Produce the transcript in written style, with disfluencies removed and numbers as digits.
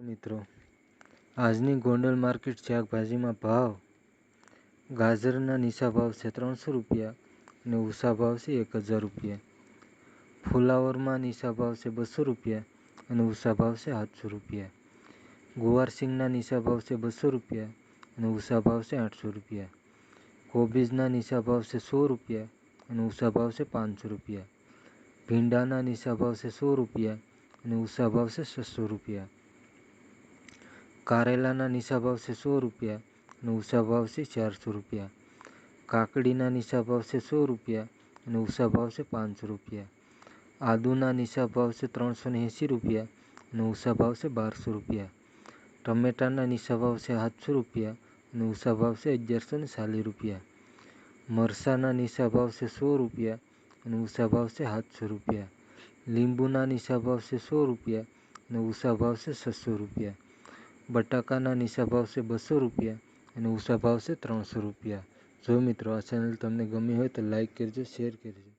મિત્રો, આજની ગોંડલ માર્કેટ શાકભાજીમાં ભાવ. ગાજરના નીચા ભાવ છે 300 રૂપિયા અને ઊંચા ભાવ છે 1000 રૂપિયા. ફુલાવરમાં નીચા ભાવ છે 200 રૂપિયા અને ઊંચા ભાવ છે 700 રૂપિયા. ગુવાર સિંગના નીચા ભાવ છે 200 રૂપિયા અને ઊંચા ભાવ છે 800 રૂપિયા. કોબીજના નીચા ભાવ છે 100 રૂપિયા અને ઊંચા ભાવ છે 500 રૂપિયા. ભીંડાના નીચા ભાવ છે 100 રૂપિયા અને ઊંચા ભાવ છે 600 રૂપિયા. કારેલાના નીચા ભાવ છે 100 રૂપિયા અને ઊંચા ભાવ છે 400 રૂપિયા. કાકડીના નીચા ભાવ છે 100 રૂપિયા અને ઊંચા ભાવ છે 500 રૂપિયા. આદુના નીચા ભાવ છે 380 રૂપિયા અને ઊંચા ભાવ છે 1200 રૂપિયા. ટમેટાના નીચા ભાવ છે 700 રૂપિયા અને ઊંચા ભાવ છે 1140 રૂપિયા. મરચાંના નીચા ભાવ છે 100 રૂપિયા અને ઊંચા ભાવ છે 700 રૂપિયા. લીંબુના નીચા ભાવ છે 100 રૂપિયા અને ઊંચા ભાવ છે 600 રૂપિયા. બટાકાના નીચા ભાવ છે 200 રૂપિયા અને ઊંચા ભાવ છે 300 રૂપિયા. જો મિત્રો આ ચેનલ તમને ગમી હોય તો લાઈક કરજો, શેર કરજો.